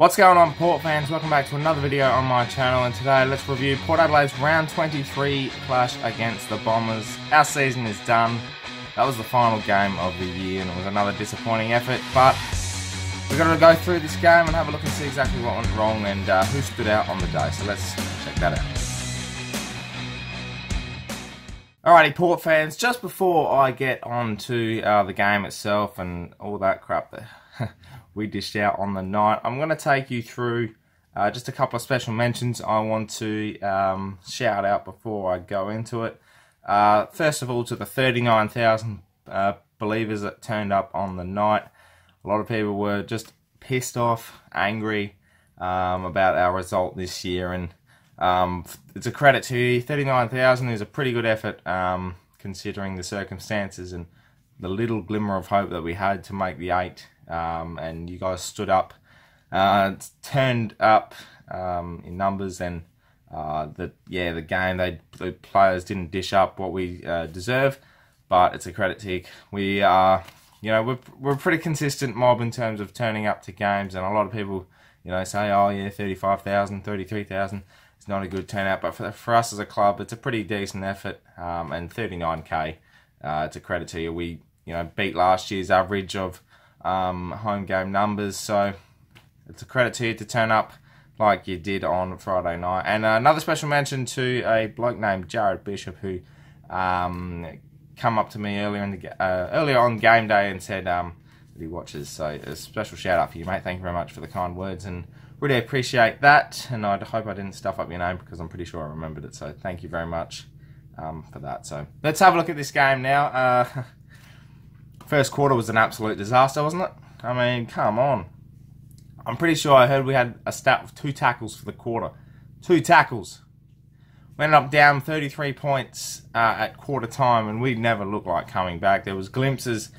What's going on, Port fans? Welcome back to another video on my channel, and today let's review Port Adelaide's round 23 clash against the Bombers. Our season is done. That was the final game of the year and it was another disappointing effort, but we're going to go through this game and have a look and see exactly what went wrong and who stood out on the day, so let's check that out. Alrighty, Port fans, just before I get on to the game itself and all that crap that we dished out on the night, I'm going to take you through just a couple of special mentions I want to shout out before I go into it. First of all, to the 39,000 believers that turned up on the night. A lot of people were just pissed off, angry about our result this year, and it's a credit to you. 39,000 is a pretty good effort considering the circumstances and the little glimmer of hope that we had to make the 8. And you guys stood up, turned up in numbers, and the game, the players didn't dish up what we deserve, but it's a credit to you. We are, we're a pretty consistent mob in terms of turning up to games, and a lot of people, say, oh yeah, 35,000, 33,000. It's not a good turnout, but for us as a club, it's a pretty decent effort, and 39k, it's a credit to you. We, beat last year's average of home game numbers, so it's a credit to you to turn up like you did on Friday night. And another special mention to a bloke named Jared Bishop, who come up to me earlier on game day and said that he watches. So a special shout out for you, mate. Thank you very much for the kind words, and really appreciate that. And I hope I didn't stuff up your name, because I'm pretty sure I remembered it. So thank you very much for that. So let's have a look at this game now. First quarter was an absolute disaster, wasn't it? I mean, come on. I'm pretty sure I heard we had a stat of 2 tackles for the quarter. 2 tackles. We ended up down 33 points at quarter time, and we never looked like coming back. There was glimpses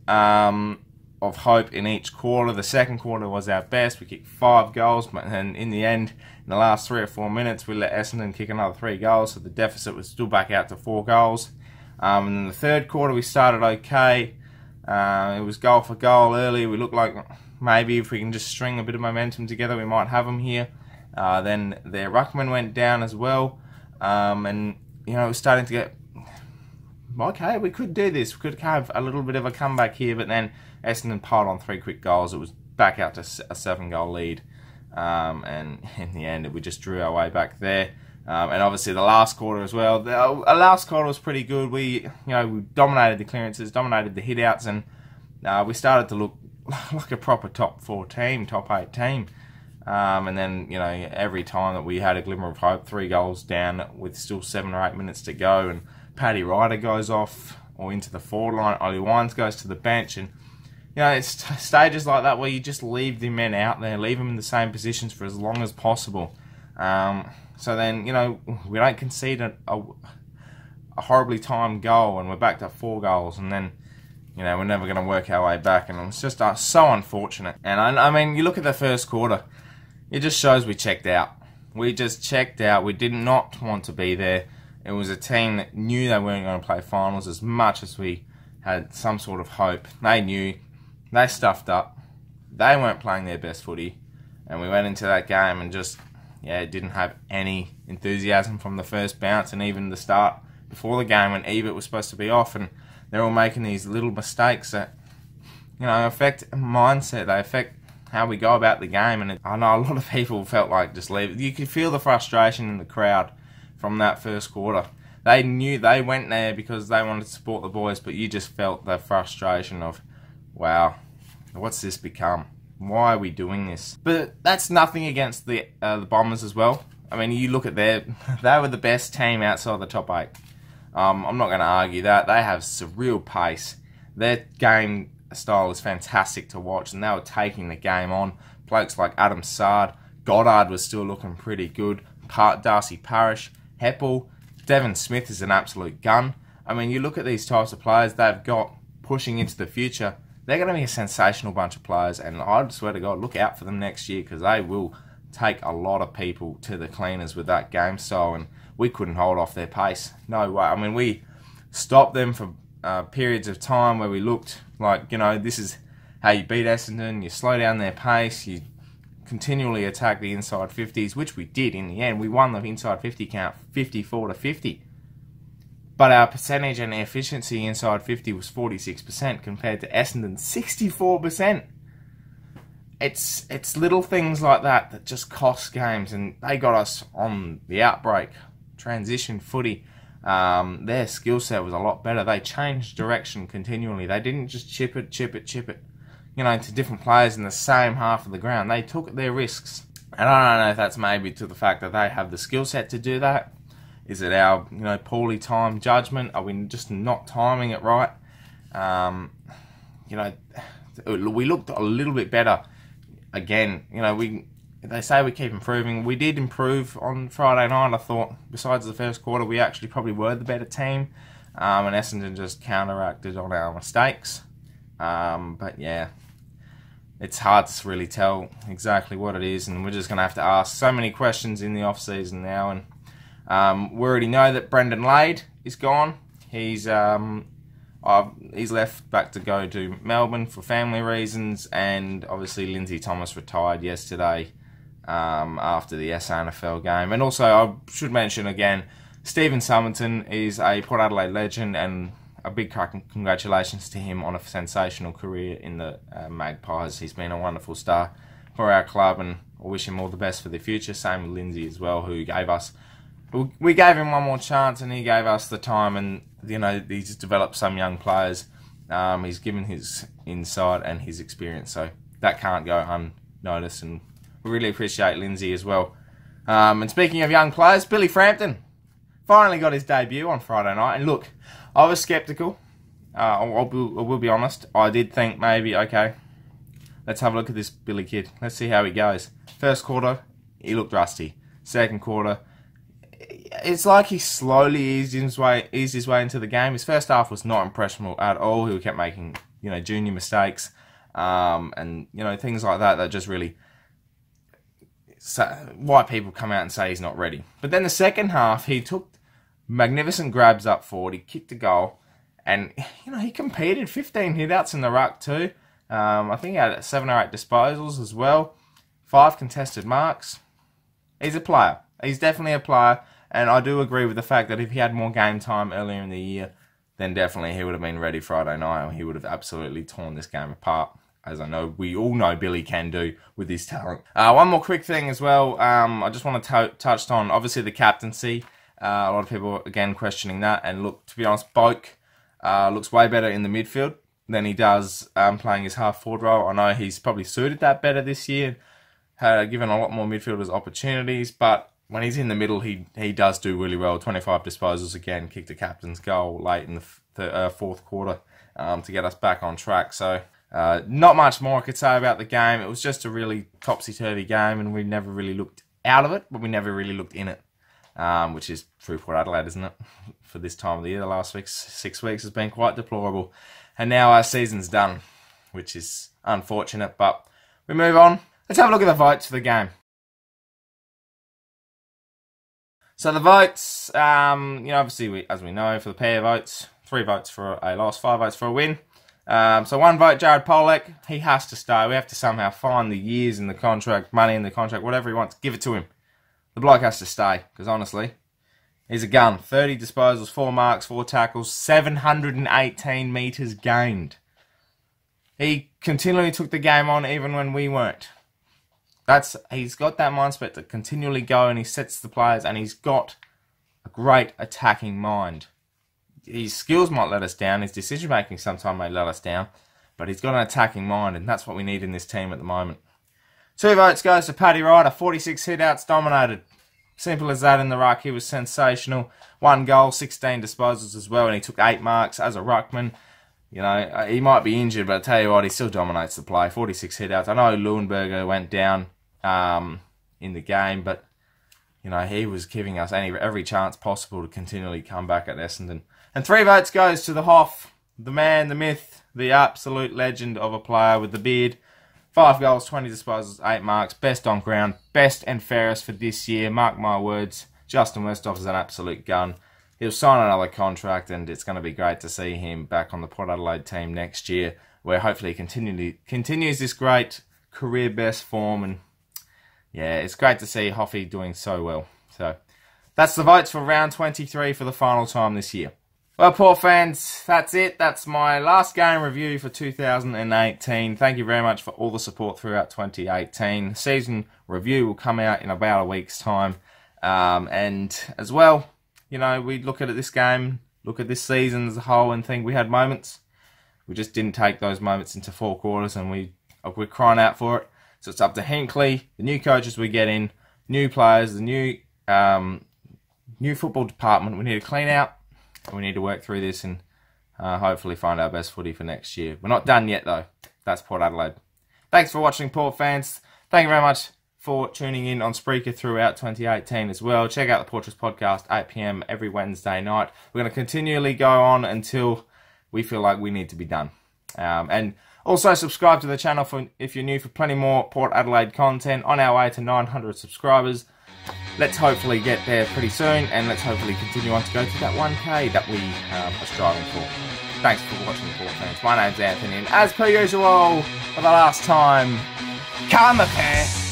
of hope in each quarter. The second quarter was our best. We kicked 5 goals, but then in the end, in the last 3 or 4 minutes, we let Essendon kick another 3 goals, so the deficit was still back out to 4 goals. And in the third quarter, we started okay. It was goal for goal early. We looked like maybe if we can just string a bit of momentum together, we might have them here. Then their ruckman went down as well, and it was starting to get okay. We could do this. We could have a little bit of a comeback here, but then Essendon piled on 3 quick goals. It was back out to a 7-goal lead, and in the end, we just drew our way back there. And obviously the last quarter as well. The last quarter was pretty good. We dominated the clearances, dominated the hit-outs, and we started to look like a proper top 4 team, top 8 team. And then, every time that we had a glimmer of hope, 3 goals down with still 7 or 8 minutes to go, and Paddy Ryder goes off or into the forward line, Ollie Wines goes to the bench, and it's stages like that where you just leave the men out there, leave them in the same positions for as long as possible. So then, we don't concede a horribly timed goal, and we're back to 4 goals, and then, we're never going to work our way back, and it's just so unfortunate. And I mean, you look at the first quarter, it just shows we checked out. We just checked out. We did not want to be there. It was a team that knew they weren't going to play finals as much as we had some sort of hope. They knew. They stuffed up. They weren't playing their best footy, and we went into that game and just... it didn't have any enthusiasm from the first bounce, and even the start before the game when Ebert was supposed to be off, and they're all making these little mistakes that, affect mindset. They affect how we go about the game, and I know a lot of people felt like just leave it. You could feel the frustration in the crowd from that first quarter. They knew they went there because they wanted to support the boys, but you just felt the frustration of, wow, what's this become? Why are we doing this? But that's nothing against the Bombers as well. I mean, you look at they were the best team outside the top 8. I'm not going to argue that. They have some real pace. Their game style is fantastic to watch, and they were taking the game on. Blokes like Adam Sard, Goddard was still looking pretty good. Darcy Parish, Heppel, Devon Smith is an absolute gun. I mean, you look at these types of players they've got pushing into the future. They're going to be a sensational bunch of players, and I swear to God, look out for them next year, because they will take a lot of people to the cleaners with that game style, and we couldn't hold off their pace. No way. I mean, we stopped them for periods of time where we looked like, this is how you beat Essendon. You slow down their pace, you continually attack the inside 50s, which we did in the end. We won the inside 50 count 54-50. But our percentage and efficiency inside 50 was 46% compared to Essendon's 64%. It's little things like that just cost games, and they got us on the outbreak. Transition footy. Their skill set was a lot better. They changed direction continually. They didn't just chip it, to different players in the same half of the ground. They took their risks. And I don't know if that's maybe to the fact that they have the skill set to do that. Is it our, poorly timed judgment? Are we just not timing it right? We looked a little bit better. Again, they say we keep improving. We did improve on Friday night. I thought, besides the first quarter, we actually probably were the better team. And Essendon just counteracted on our mistakes. But yeah, it's hard to really tell exactly what it is. And we're just going to have to ask so many questions in the off-season now. And we already know that Brendan Lade is gone. He's left back to go to Melbourne for family reasons, and obviously Lindsay Thomas retired yesterday after the SANFL game. And also, I should mention again, Stephen Summerton is a Port Adelaide legend, and a big congratulations to him on a sensational career in the Magpies. He's been a wonderful star for our club, and I wish him all the best for the future. Same with Lindsay as well, who gave us... We gave him one more chance, and he gave us the time, and he's developed some young players. He's given his insight and his experience, so that can't go unnoticed, and we really appreciate Lindsay as well. And speaking of young players, Billy Frampton finally got his debut on Friday night, and look, I was sceptical. I will be honest. I did think maybe, okay, let's have a look at this Billy kid. Let's see how he goes. First quarter, he looked rusty. Second quarter, it's like he slowly eased his way into the game. His first half was not impressionable at all. He kept making, junior mistakes, and things like that just really why people come out and say he's not ready. But then the second half, he took magnificent grabs up forward. He kicked a goal, and he competed. 15 hitouts in the ruck too. I think he had 7 or 8 disposals as well. 5 contested marks. He's a player. He's definitely a player, and I do agree with the fact that if he had more game time earlier in the year, then definitely he would have been ready Friday night, and he would have absolutely torn this game apart, as I know we all know Billy can do with his talent. One more quick thing as well. I just want to touch on, obviously, the captaincy. A lot of people, again, questioning that. And look, to be honest, Boak looks way better in the midfield than he does playing his half-forward role. I know he's probably suited that better this year, given a lot more midfielders opportunities, but when he's in the middle, he does do really well. 25 disposals again, kicked a captain's goal late in the fourth quarter to get us back on track. So not much more I could say about the game. It was just a really topsy-turvy game, and we never really looked out of it, but we never really looked in it, which is true for Adelaide, isn't it? For this time of the year, the last 6 weeks has been quite deplorable. And now our season's done, which is unfortunate, but we move on. Let's have a look at the votes for the game. So the votes, obviously, as we know, for the pair votes, 3 votes for a loss, 5 votes for a win. So 1 vote, Jared Pollock. He has to stay. We have to somehow find the years in the contract, money in the contract, whatever he wants, give it to him. The bloke has to stay, because honestly, he's a gun. 30 disposals, 4 marks, 4 tackles, 718 metres gained. He continually took the game on even when we weren't. He's got that mindset to continually go, and he sets the players, and he's got a great attacking mind. His skills might let us down, his decision making sometimes may let us down, but he's got an attacking mind, and that's what we need in this team at the moment. 2 votes goes to Paddy Ryder, 46 hitouts, dominated. Simple as that in the ruck. He was sensational. 1 goal, 16 disposals as well, and he took 8 marks as a ruckman. He might be injured, but I tell you what, he still dominates the play. 46 hitouts. I know Leuenberger went down in the game, but he was giving us every chance possible to continually come back at Essendon. And 3 votes goes to the Hoff, the man, the myth, the absolute legend of a player with the beard. 5 goals, 20 disposals, 8 marks, best on ground, best and fairest for this year. Mark my words, Justin Westhoff is an absolute gun. He'll sign another contract, and it's going to be great to see him back on the Port Adelaide team next year, where hopefully he continues this great career best form, and yeah, it's great to see Hoffy doing so well. So that's the votes for round 23 for the final time this year. Well, Port fans, that's it. That's my last game review for 2018. Thank you very much for all the support throughout 2018. Season review will come out in about a week's time. And as well, you know, we look at this game, look at this season as a whole and think we had moments. We just didn't take those moments into 4 quarters, and we're crying out for it. So it's up to Hinkley, the new coaches we get in, new players, the new football department. We need to clean out. We need to work through this and hopefully find our best footy for next year. We're not done yet, though. That's Port Adelaide. Thanks for watching, Port fans. Thank you very much for tuning in on Spreaker throughout 2018 as well. Check out the Portress Podcast, 8 PM every Wednesday night. We're going to continually go on until we feel like we need to be done. And also subscribe to the channel if you're new for plenty more Port Adelaide content. On our way to 900 subscribers. Let's hopefully get there pretty soon, and let's hopefully continue on to go to that 1K that we are striving for. Thanks for watching, Port fans. My name's Anthony, and as per usual, for the last time, come the pair.